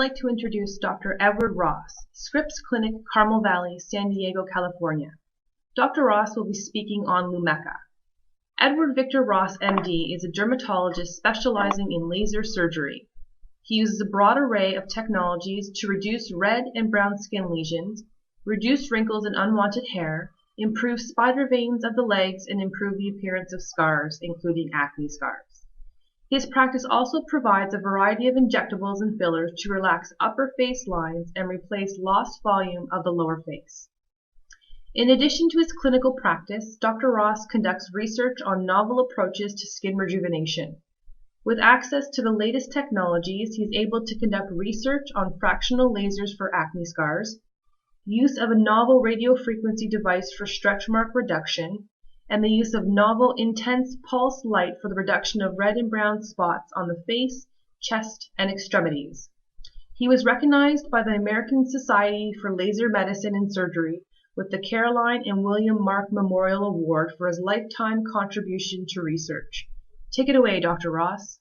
like to introduce Dr. Edward Ross, Scripps Clinic, Carmel Valley, San Diego, California. Dr. Ross will be speaking on Lumecca. Edward Victor Ross, MD, is a dermatologist specializing in laser surgery. He uses a broad array of technologies to reduce red and brown skin lesions, reduce wrinkles and unwanted hair, improve spider veins of the legs, and improve the appearance of scars, including acne scars. His practice also provides a variety of injectables and fillers to relax upper face lines and replace lost volume of the lower face. In addition to his clinical practice, Dr. Ross conducts research on novel approaches to skin rejuvenation. With access to the latest technologies, he is able to conduct research on fractional lasers for acne scars, use of a novel radiofrequency device for stretch mark reduction, and the use of novel intense pulse light for the reduction of red and brown spots on the face, chest, and extremities. He was recognized by the American Society for Laser Medicine and Surgery with the Caroline and William Mark Memorial Award for his lifetime contribution to research. Take it away, Dr. Ross.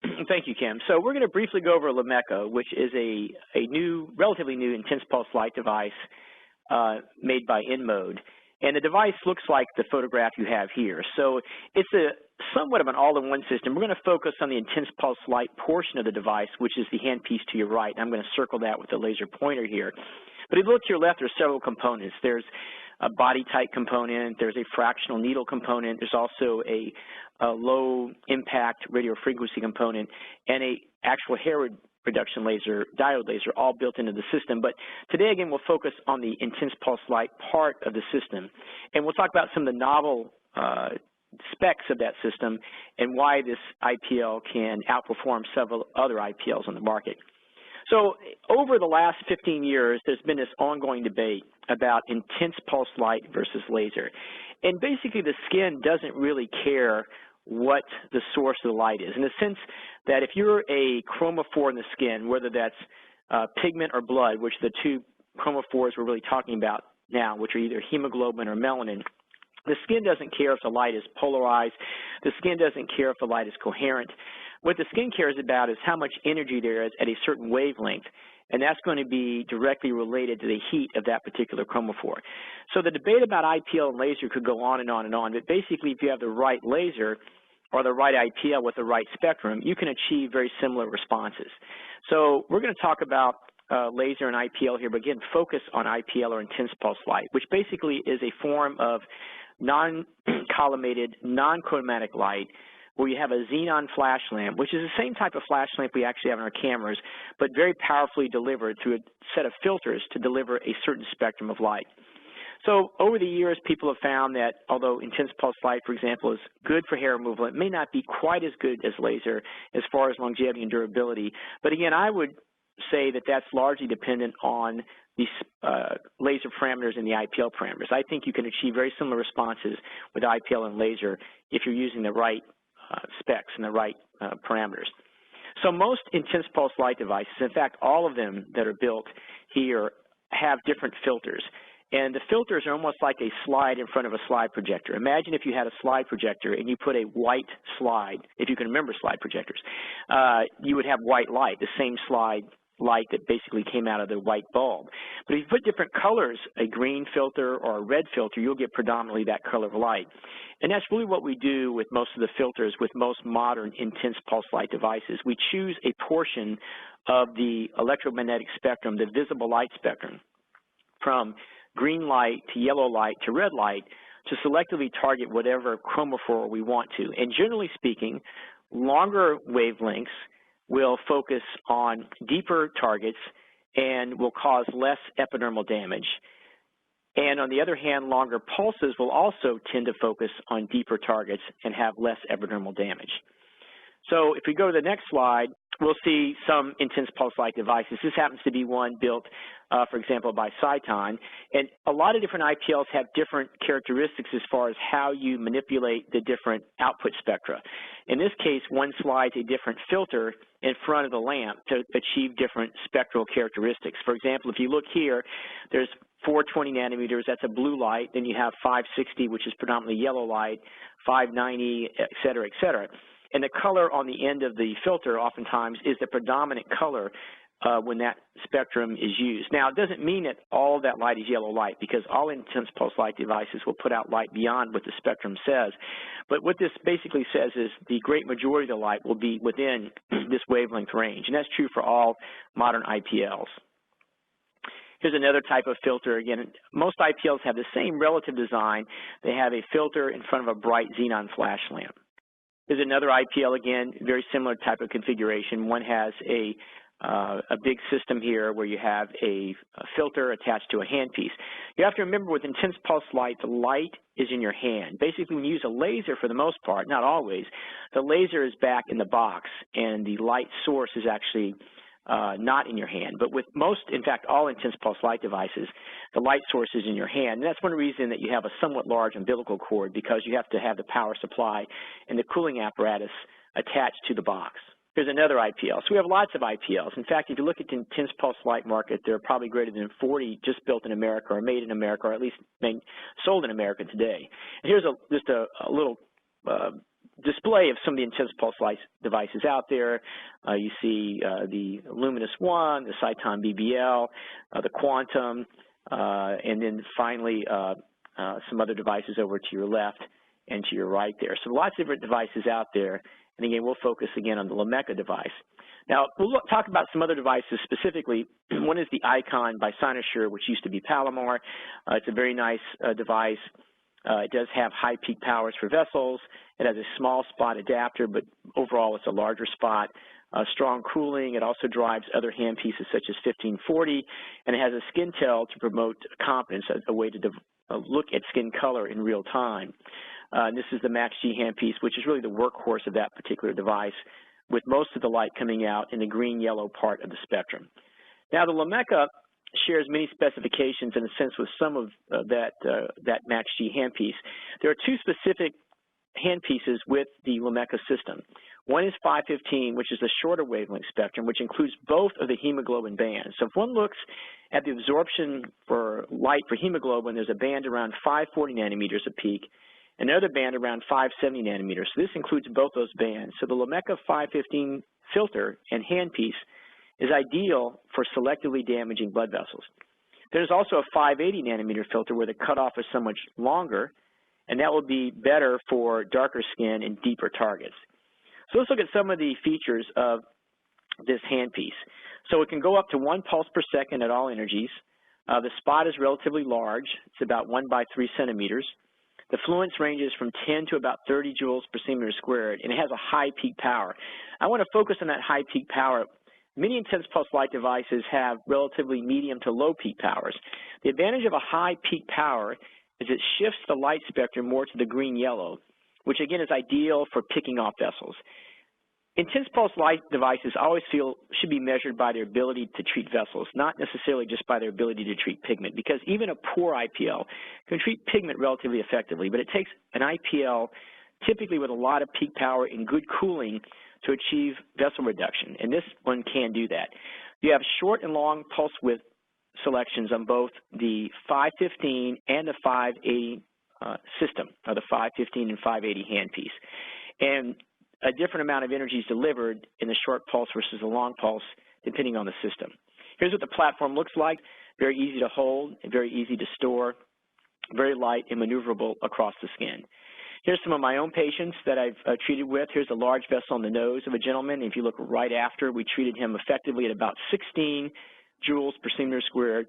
Thank you, Kim. So we're going to briefly go over Lumecca, which is a relatively new intense pulse light device made by InMode. And the device looks like the photograph you have here. So it's somewhat of an all-in-one system. We're going to focus on the intense pulse light portion of the device, which is the handpiece to your right. I'm going to circle that with the laser pointer here. But if you look to your left, there's several components. There's a body type component, there's a fractional needle component, there's also a low impact radiofrequency component, and a actual hair reduction laser, diode laser, all built into the system. But today, again, we'll focus on the intense pulse light part of the system. And we'll talk about some of the novel specs of that system and why this IPL can outperform several other IPLs on the market. So over the last 15 years, there's been this ongoing debate about intense pulse light versus laser. And basically, the skin doesn't really care what the source of the light is, in the sense that if you're a chromophore in the skin, whether that's pigment or blood, which are the two chromophores we're really talking about now, which are either hemoglobin or melanin, the skin doesn't care if the light is polarized. The skin doesn't care if the light is coherent. What the skin cares about is how much energy there is at a certain wavelength, and that's going to be directly related to the heat of that particular chromophore. So the debate about IPL and laser could go on and on and on, but basically if you have the right laser or the right IPL with the right spectrum, you can achieve very similar responses. So we're going to talk about laser and IPL here, but again, focus on IPL or intense pulse light, which basically is a form of non-collimated, non-chromatic light where you have a xenon flash lamp, which is the same type of flash lamp we actually have in our cameras, but very powerfully delivered through a set of filters to deliver a certain spectrum of light. So over the years, people have found that although intense pulse light, for example, is good for hair removal, it may not be quite as good as laser as far as longevity and durability. But again, I would say that that's largely dependent on the laser parameters and the IPL parameters. I think you can achieve very similar responses with IPL and laser if you're using the right specs and the right parameters. So most intense pulse light devices, in fact, all of them that are built here have different filters. And the filters are almost like a slide in front of a slide projector. Imagine if you had a slide projector and you put a white slide, if you can remember slide projectors, you would have white light, the same slide light that basically came out of the white bulb. But if you put different colors, a green filter or a red filter, you'll get predominantly that color of light. And that's really what we do with most of the filters with most modern intense pulse light devices. We choose a portion of the electromagnetic spectrum, the visible light spectrum, from green light to yellow light to red light to selectively target whatever chromophore we want to. And generally speaking, longer wavelengths will focus on deeper targets and will cause less epidermal damage. And on the other hand, longer pulses will also tend to focus on deeper targets and have less epidermal damage. So if we go to the next slide, we'll see some intense pulse light devices. This happens to be one built, for example, by Cyton. And a lot of different IPLs have different characteristics as far as how you manipulate the different output spectra. In this case, one slides a different filter in front of the lamp to achieve different spectral characteristics. For example, if you look here, there's 420 nanometers, that's a blue light. Then you have 560, which is predominantly yellow light, 590, et cetera, et cetera. And the color on the end of the filter oftentimes is the predominant color when that spectrum is used. Now, it doesn't mean that all of that light is yellow light, because all intense pulse light devices will put out light beyond what the spectrum says. But what this basically says is the great majority of the light will be within this wavelength range, and that's true for all modern IPLs. Here's another type of filter. Again, most IPLs have the same relative design. They have a filter in front of a bright xenon flash lamp. Here's another IPL, again, very similar type of configuration. One has a big system here where you have a filter attached to a handpiece. You have to remember, with intense pulse light, the light is in your hand. Basically, when you use a laser, for the most part, not always, the laser is back in the box, and the light source is actually not in your hand. But with most, in fact, all intense pulse light devices, the light source is in your hand. And that's one reason that you have a somewhat large umbilical cord, because you have to have the power supply and the cooling apparatus attached to the box. Here's another IPL. So we have lots of IPLs. In fact, if you look at the intense pulse light market, there are probably greater than 40 just built in America or made in America, or at least sold in America today. And here's just a little display of some of the intense pulse light devices out there. You see the Luminous One, the Cyton BBL, the Quantum, and then finally some other devices over to your left and to your right there. So lots of different devices out there. And again, we'll focus again on the Lumecca device. Now, we'll talk about some other devices specifically. One is the Icon by Cynosure, which used to be Palomar. It's a very nice device. It does have high peak powers for vessels. It has a small spot adapter, but overall it's a larger spot. Strong cooling. It also drives other handpieces such as 1540, and it has a skin tell to promote confidence, a way to look at skin color in real time. And this is the Max G handpiece, which is really the workhorse of that particular device, with most of the light coming out in the green-yellow part of the spectrum. Now, the Lumecca shares many specifications in a sense with some of that Max G handpiece. There are two specific handpieces with the Lumecca system. One is 515, which is the shorter wavelength spectrum, which includes both of the hemoglobin bands. So if one looks at the absorption for light for hemoglobin, there's a band around 540 nanometers of peak, another band around 570 nanometers. So this includes both those bands. So the Lumecca 515 filter and handpiece is ideal for selectively damaging blood vessels. There's also a 580 nanometer filter where the cutoff is so much longer, and that will be better for darker skin and deeper targets. So let's look at some of the features of this handpiece. So it can go up to 1 pulse per second at all energies. The spot is relatively large. It's about 1 by 3 centimeters. The fluence ranges from 10 to about 30 joules per centimeter squared, and it has a high peak power. I want to focus on that high peak power. Many intense pulse light devices have relatively medium to low peak powers. The advantage of a high peak power is it shifts the light spectrum more to the green-yellow, which again is ideal for picking off vessels. Intense pulse light devices always should be measured by their ability to treat vessels, not necessarily just by their ability to treat pigment, because even a poor IPL can treat pigment relatively effectively, but it takes an IPL typically with a lot of peak power and good cooling to achieve vessel reduction, and this one can do that. You have short and long pulse width selections on both the 515 and the 580 system, or the 515 and 580 handpiece. And a different amount of energy is delivered in the short pulse versus the long pulse, depending on the system. Here's what the platform looks like. Very easy to hold, and very easy to store, very light and maneuverable across the skin. Here's some of my own patients that I've treated with. Here's a large vessel on the nose of a gentleman. If you look right after, we treated him effectively at about 16 joules per centimeter squared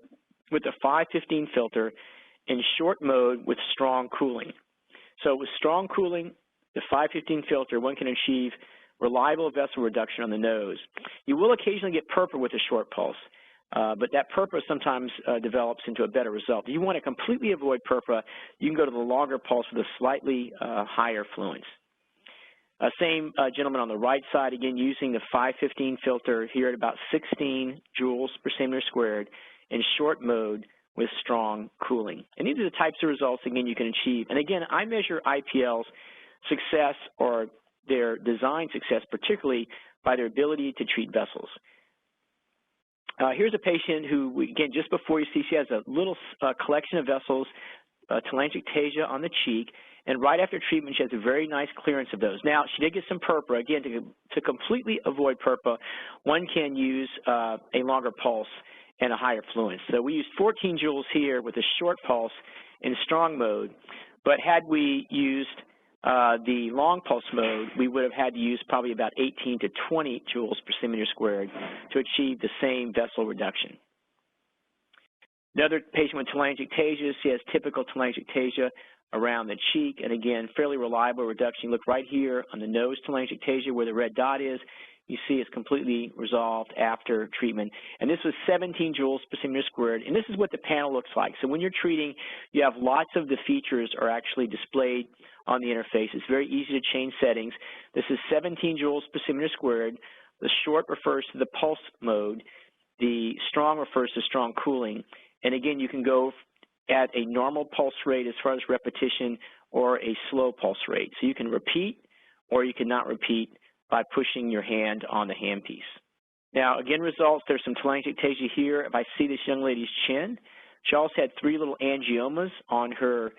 with a 515 filter in short mode with strong cooling. So with strong cooling, the 515 filter, one can achieve reliable vessel reduction on the nose. You will occasionally get purpura with a short pulse, but that purpura sometimes develops into a better result. If you want to completely avoid purpura, you can go to the longer pulse with a slightly higher fluence. Same gentleman on the right side, again, using the 515 filter here at about 16 joules per centimeter squared in short mode with strong cooling. And these are the types of results, again, you can achieve. And again, I measure IPL's success or their design success, particularly by their ability to treat vessels. Here's a patient who, again, just before you see, she has a little collection of vessels, telangiectasia on the cheek, and right after treatment, she has a very nice clearance of those. Now, she did get some purpura. Again, to completely avoid purpura, one can use a longer pulse and a higher fluence. So we used 14 joules here with a short pulse in strong mode, but had we used the long pulse mode, we would have had to use probably about 18 to 20 joules per centimeter squared to achieve the same vessel reduction. Another patient with telangiectasias, she has typical telangiectasia around the cheek, and again, fairly reliable reduction. You look right here on the nose telangiectasia where the red dot is. You see it's completely resolved after treatment. And this was 17 joules per centimeter squared, and this is what the panel looks like. So when you're treating, you have lots of the features are actually displayed on the interface. It's very easy to change settings. This is 17 joules per centimeter squared. The short refers to the pulse mode. The strong refers to strong cooling. And again, you can go at a normal pulse rate as far as repetition or a slow pulse rate. So you can repeat or you cannot repeat by pushing your hand on the handpiece. Now, again, results, there's some telangiectasia here. If I see this young lady's chin, she also had 3 little angiomas on her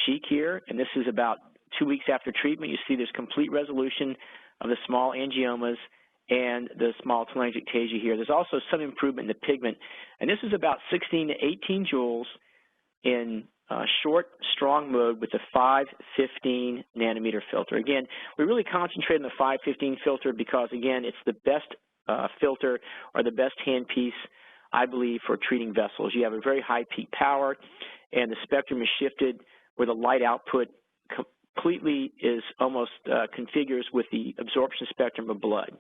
cheek here, and this is about 2 weeks after treatment. You see there's complete resolution of the small angiomas and the small telangiectasia here. There's also some improvement in the pigment, and this is about 16 to 18 joules in short, strong mode with the 515 nanometer filter. Again, we really concentrate on the 515 filter because, again, it's the best filter or the best handpiece, I believe, for treating vessels. You have a very high peak power, and the spectrum is shifted where the light output completely is almost configures with the absorption spectrum of blood.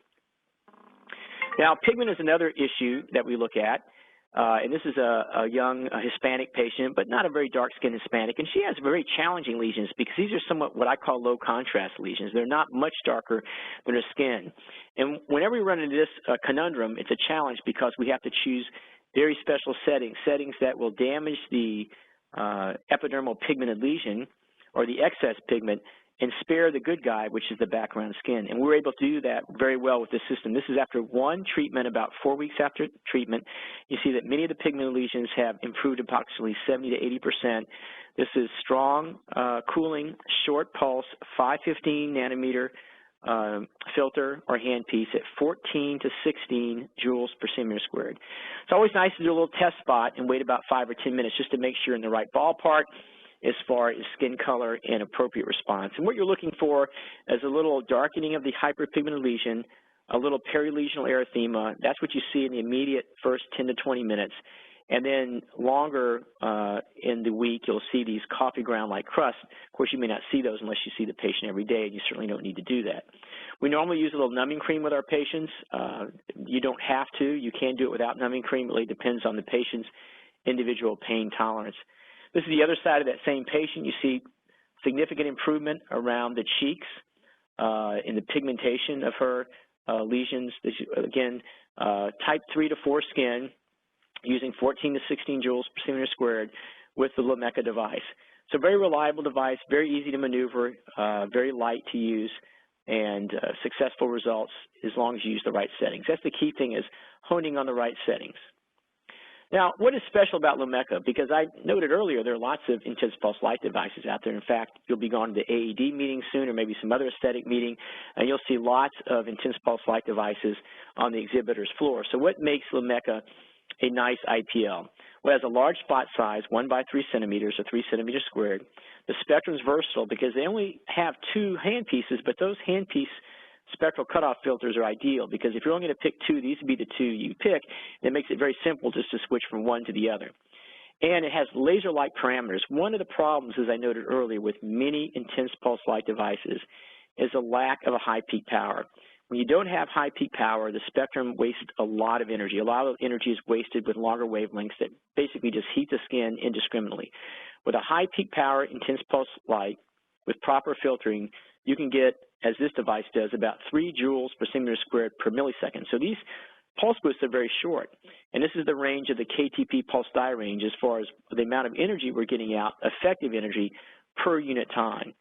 Now, pigment is another issue that we look at. And this is a young Hispanic patient, but not a very dark-skinned Hispanic. And she has very challenging lesions because these are somewhat what I call low-contrast lesions. They're not much darker than her skin. And whenever we run into this conundrum, it's a challenge because we have to choose very special settings that will damage the epidermal pigmented lesion or the excess pigment and spare the good guy, which is the background skin. And we're able to do that very well with this system. This is after one treatment, about 4 weeks after treatment. You see that many of the pigmented lesions have improved approximately 70 to 80%. This is strong cooling, short pulse, 515 nanometer filter or handpiece at 14 to 16 joules per centimeter squared. It's always nice to do a little test spot and wait about 5 or 10 minutes just to make sure you're in the right ballpark as far as skin color and appropriate response. And what you're looking for is a little darkening of the hyperpigmented lesion, a little perilesional erythema. That's what you see in the immediate first 10 to 20 minutes. And then longer in the week, you'll see these coffee ground-like crusts. Of course, you may not see those unless you see the patient every day, and you certainly don't need to do that. We normally use a little numbing cream with our patients. You don't have to. You can do it without numbing cream. It really depends on the patient's individual pain tolerance. This is the other side of that same patient. You see significant improvement around the cheeks in the pigmentation of her lesions. This, again, type 3 to 4 skin using 14 to 16 joules per centimeter squared with the Lumecca device. So very reliable device, very easy to maneuver, very light to use, and successful results as long as you use the right settings. That's the key thing, is honing on the right settings. Now, what is special about Lumecca? Because I noted earlier there are lots of intense pulse light devices out there. In fact, you'll be going to the AED meeting soon or maybe some other aesthetic meeting, and you'll see lots of intense pulse light devices on the exhibitor's floor. So what makes Lumecca a nice IPL? Well, it has a large spot size, 1 by 3 centimeters or 3 centimeters squared. The spectrum is versatile because they only have 2 handpieces, but those handpiece spectral cutoff filters are ideal because if you're only going to pick 2, these would be the 2 you pick, and it makes it very simple just to switch from one to the other. And it has laser-like parameters. One of the problems, as I noted earlier, with many intense pulse light devices is a lack of a high peak power. When you don't have high peak power, the spectrum wastes a lot of energy. A lot of energy is wasted with longer wavelengths that basically just heat the skin indiscriminately. With a high peak power intense pulse light with proper filtering, you can get, as this device does, about 3 joules per centimeter squared per millisecond. So these pulse boosts are very short, and this is the range of the KTP pulse dye range as far as the amount of energy we're getting out, effective energy per unit time.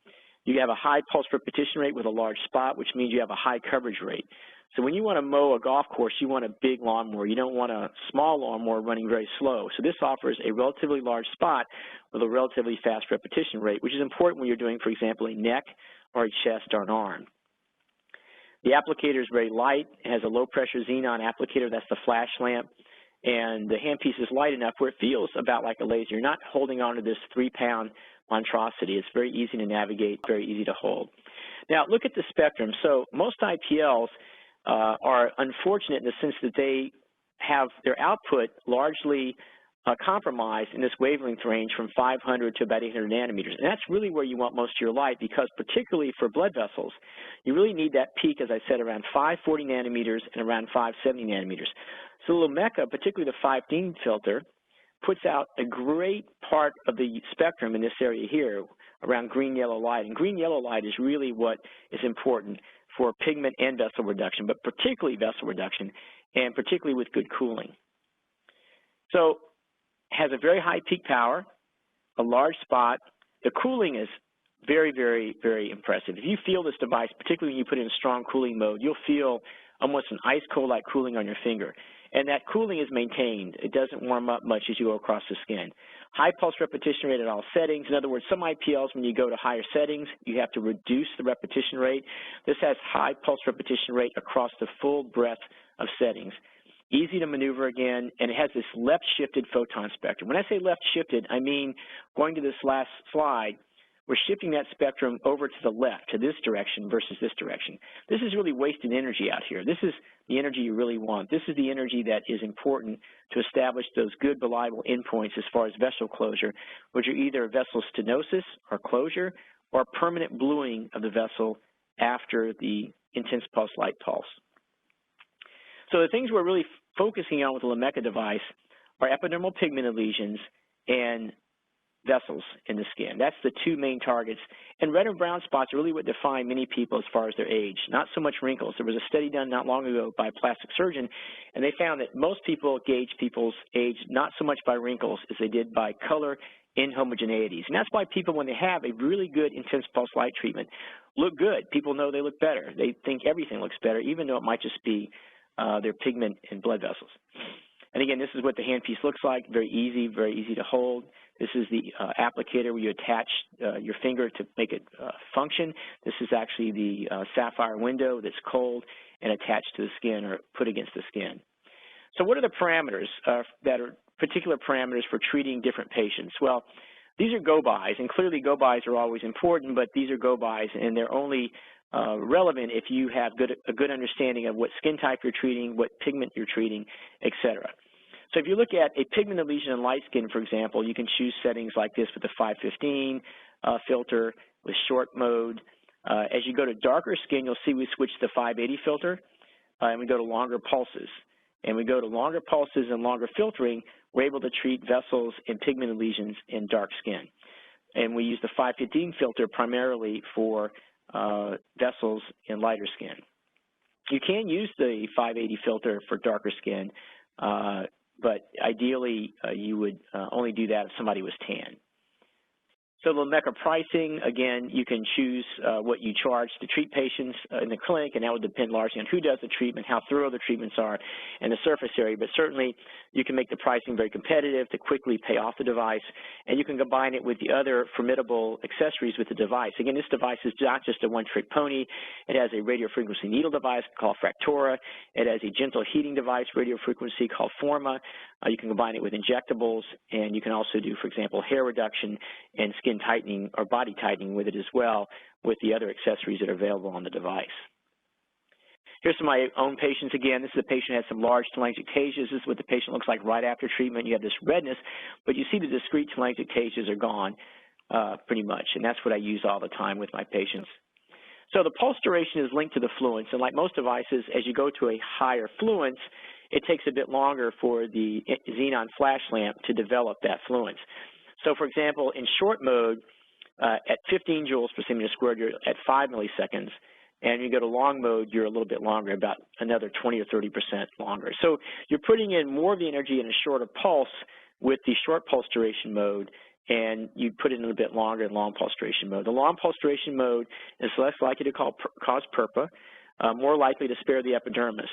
You have a high pulse repetition rate with a large spot, which means you have a high coverage rate. So when you want to mow a golf course, you want a big lawnmower. You don't want a small lawnmower running very slow. So this offers a relatively large spot with a relatively fast repetition rate, which is important when you're doing, for example, a neck or a chest or an arm. The applicator is very light. It has a low-pressure xenon applicator. That's the flash lamp. And the handpiece is light enough where it feels about like a laser. You're not holding on to this 3-pound monstrosity. It's very easy to navigate, very easy to hold. Now, look at the spectrum. So most IPLs are unfortunate in the sense that they have their output largely compromised in this wavelength range from 500 to about 800 nanometers. And that's really where you want most of your light, because particularly for blood vessels, you really need that peak, as I said, around 540 nanometers and around 570 nanometers. So Lumecca, particularly the 5-beam filter, puts out a great part of the spectrum in this area here around green-yellow light. And green-yellow light is really what is important for pigment and vessel reduction, but particularly vessel reduction, and particularly with good cooling. So has a very high peak power, a large spot. The cooling is very, very, very impressive. If you feel this device, particularly when you put it in strong cooling mode, you'll feel almost an ice cold-like cooling on your finger. And that cooling is maintained. It doesn't warm up much as you go across the skin. High pulse repetition rate at all settings. In other words, some IPLs, when you go to higher settings, you have to reduce the repetition rate. This has high pulse repetition rate across the full breadth of settings. Easy to maneuver again, and it has this left-shifted photon spectrum. When I say left-shifted, I mean, going to this last slide, we're shifting that spectrum over to the left, to this direction versus this direction. This is really wasted energy out here. This is the energy you really want. This is the energy that is important to establish those good, reliable endpoints as far as vessel closure, which are either vessel stenosis or closure or permanent bluing of the vessel after the intense pulse light pulse. So the things we're really focusing on with the Lumecca device are epidermal pigmented lesions and vessels in the skin. That's the two main targets. And red and brown spots are really what define many people as far as their age, not so much wrinkles. There was a study done not long ago by a plastic surgeon, and they found that most people gauge people's age not so much by wrinkles as they did by color inhomogeneities. And that's why people, when they have a really good intense pulse light treatment, look good. People know they look better. They think everything looks better, even though it might just be their pigment and blood vessels. And again, this is what the handpiece looks like, very easy to hold. This is the applicator where you attach your finger to make it function. This is actually the sapphire window that's cold and attached to the skin or put against the skin. So what are the parameters that are particular parameters for treating different patients? Well, these are go-bys, and clearly go-bys are always important, but these are go-bys, and they're only relevant if you have a good understanding of what skin type you're treating, what pigment you're treating, et cetera. So if you look at a pigmented lesion in light skin, for example, you can choose settings like this with the 515 filter, with short mode. As you go to darker skin, you'll see we switch to the 580 filter, and we go to longer pulses. And we go to longer pulses and longer filtering, we're able to treat vessels and pigmented lesions in dark skin. And we use the 515 filter primarily for vessels in lighter skin. You can use the 580 filter for darker skin, but ideally you would only do that if somebody was tan. So Lumecca pricing, again, you can choose what you charge to treat patients in the clinic, and that would depend largely on who does the treatment, how thorough the treatments are, and the surface area. But certainly you can make the pricing very competitive to quickly pay off the device, and you can combine it with the other formidable accessories with the device. Again, this device is not just a one-trick pony. It has a radiofrequency needle device called Fractora. It has a gentle heating device, radiofrequency, called Forma. You can combine it with injectables, and you can also do, for example, hair reduction and skin tightening or body tightening with it as well, with the other accessories that are available on the device. Here's some of my own patients again. This is a patient who has some large telangiectasias. This is what the patient looks like right after treatment. You have this redness, but you see the discrete telangiectasias are gone pretty much, and that's what I use all the time with my patients. So the pulse duration is linked to the fluence, and like most devices, as you go to a higher fluence, it takes a bit longer for the xenon flash lamp to develop that fluence. So for example, in short mode, at 15 joules per centimeter squared, you're at 5 milliseconds. And you go to long mode, you're a little bit longer, about another 20 or 30% longer. So you're putting in more of the energy in a shorter pulse with the short pulse duration mode, and you put it in a bit longer in long pulse duration mode. The long pulse duration mode is less likely to cause PERPA. more likely to spare the epidermis.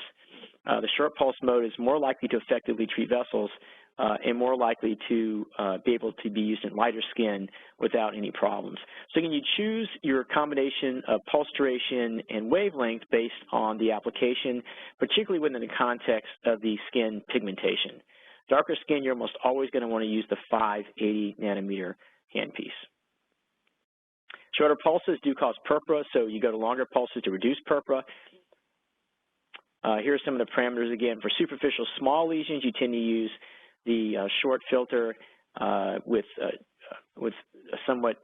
The short pulse mode is more likely to effectively treat vessels and more likely to be able to be used in lighter skin without any problems. So again, you choose your combination of pulse duration and wavelength based on the application, particularly within the context of the skin pigmentation. Darker skin, you're almost always going to want to use the 580 nanometer handpiece. Shorter pulses do cause purpura, so you go to longer pulses to reduce purpura. Here are some of the parameters again. For superficial small lesions, you tend to use the short filter with somewhat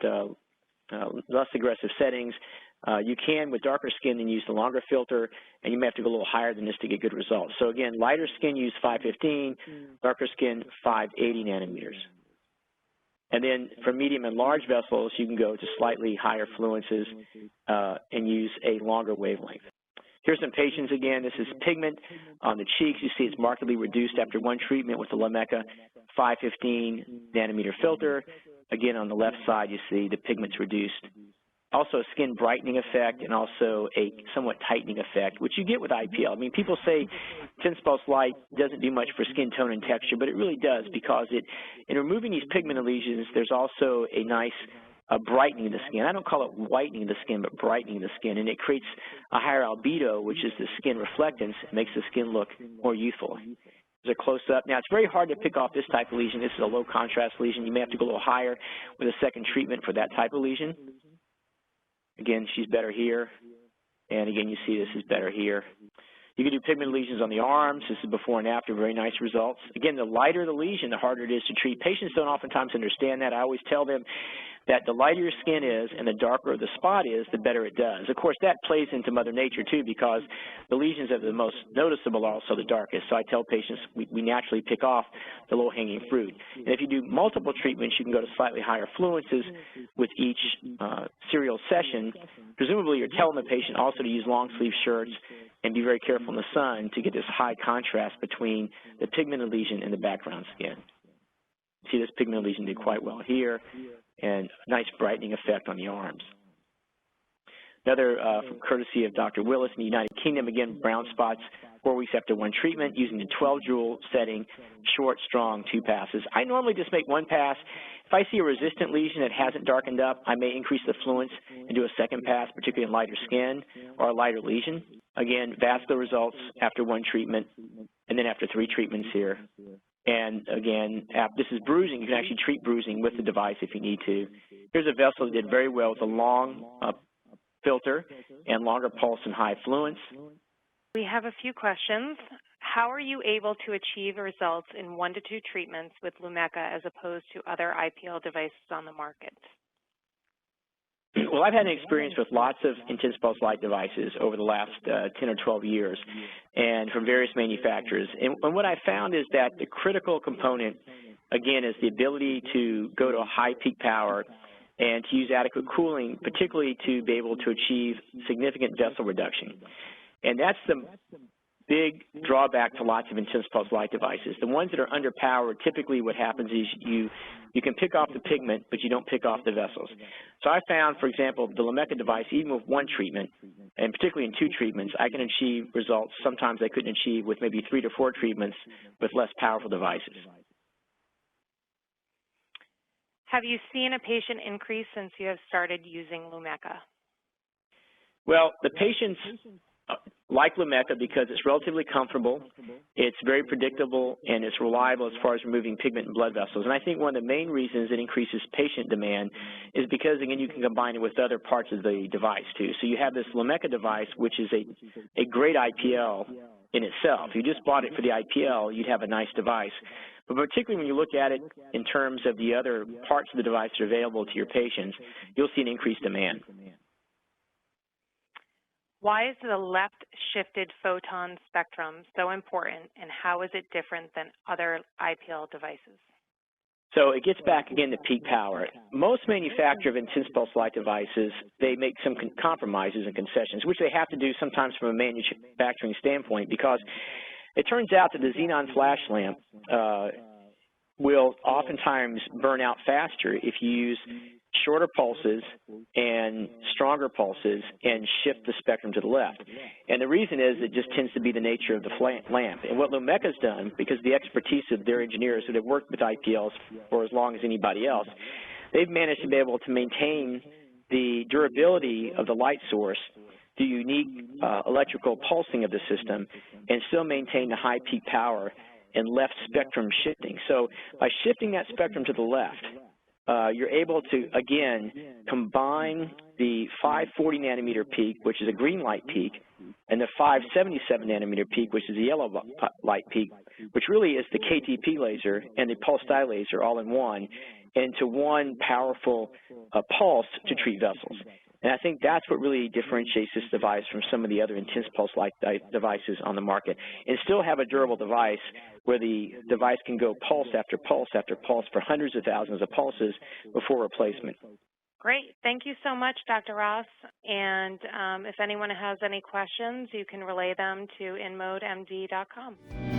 less aggressive settings. You can, with darker skin, then use the longer filter, and you may have to go a little higher than this to get good results. So again, lighter skin, use 515, darker skin, 580 nanometers. And then for medium and large vessels, you can go to slightly higher fluences and use a longer wavelength. Here's some patients again. This is pigment on the cheeks. You see it's markedly reduced after one treatment with the Lumecca 515 nanometer filter. Again, on the left side, you see the pigment's reduced. Also a skin brightening effect and also a somewhat tightening effect, which you get with IPL. I mean, people say intense pulse light doesn't do much for skin tone and texture, but it really does, because in removing these pigmented lesions, there's also a nice brightening of the skin. I don't call it whitening of the skin, but brightening of the skin, and it creates a higher albedo, which is the skin reflectance. It makes the skin look more youthful. There's a close-up. Now, it's very hard to pick off this type of lesion. This is a low-contrast lesion. You may have to go a little higher with a second treatment for that type of lesion. Again, she's better here, and again, you see this is better here. You can do pigment lesions on the arms. This is before and after, very nice results. Again, the lighter the lesion, the harder it is to treat. Patients don't oftentimes understand that. I always tell them that the lighter your skin is and the darker the spot is, the better it does. Of course, that plays into Mother Nature, too, because the lesions that are the most noticeable are also the darkest. So I tell patients we naturally pick off the low-hanging fruit. And if you do multiple treatments, you can go to slightly higher fluences with each serial session. Presumably, you're telling the patient also to use long-sleeve shirts and be very careful in the sun to get this high contrast between the pigmented lesion and the background skin. See, this pigmented lesion did quite well here, and nice brightening effect on the arms. Another from courtesy of Dr. Willis in the United Kingdom, again, brown spots 4 weeks after one treatment using the 12-joule setting, short, strong, 2 passes. I normally just make 1 pass. If I see a resistant lesion that hasn't darkened up, I may increase the fluence and do a second pass, particularly in lighter skin or a lighter lesion. Again, vascular results after 1 treatment, and then after 3 treatments here. And again, this is bruising. You can actually treat bruising with the device if you need to. Here's a vessel that did very well with a long filter and longer pulse and high fluence. We have a few questions. How are you able to achieve results in 1 to 2 treatments with Lumecca as opposed to other IPL devices on the market? Well, I've had an experience with lots of intense pulse light devices over the last 10 or 12 years, and from various manufacturers. And what I found is that the critical component, again, is the ability to go to a high peak power and to use adequate cooling, particularly to be able to achieve significant vessel reduction. And that's the big drawback to lots of intense pulse light devices. The ones that are underpowered, typically what happens is you can pick off the pigment, but you don't pick off the vessels. So I found, for example, the Lumecca device, even with 1 treatment, and particularly in 2 treatments, I can achieve results sometimes I couldn't achieve with maybe 3 to 4 treatments with less powerful devices. Have you seen a patient increase since you have started using Lumecca? Well, the patients like Lumecca because it's relatively comfortable, it's very predictable, and it's reliable as far as removing pigment in blood vessels. And I think one of the main reasons it increases patient demand is because, again, you can combine it with other parts of the device, too. So you have this Lumecca device, which is a great IPL in itself. If you just bought it for the IPL, you'd have a nice device. But particularly when you look at it in terms of the other parts of the device that are available to your patients, you'll see an increased demand. Why is the left-shifted photon spectrum so important, and how is it different than other IPL devices? So it gets back again to peak power. Most manufacturers of intense pulse light devices, they make some compromises and concessions, which they have to do sometimes from a manufacturing standpoint, because it turns out that the xenon flash lamp will oftentimes burn out faster if you use shorter pulses and stronger pulses and shift the spectrum to the left. And the reason is it just tends to be the nature of the lamp. And what Lumecca's done, because of the expertise of their engineers who have worked with IPLs for as long as anybody else, they've managed to be able to maintain the durability of the light source, the unique electrical pulsing of the system, and still maintain the high peak power and left spectrum shifting. So by shifting that spectrum to the left, you're able to, again, combine the 540 nanometer peak, which is a green light peak, and the 577 nanometer peak, which is a yellow light peak, which really is the KTP laser and the pulse dye laser all in one, into one powerful pulse to treat vessels. And I think that's what really differentiates this device from some of the other intense pulse light devices on the market, and still have a durable device where the device can go pulse after pulse after pulse for hundreds of thousands of pulses before replacement. Great. Thank you so much, Dr. Ross. And if anyone has any questions, you can relay them to InModeMD.com.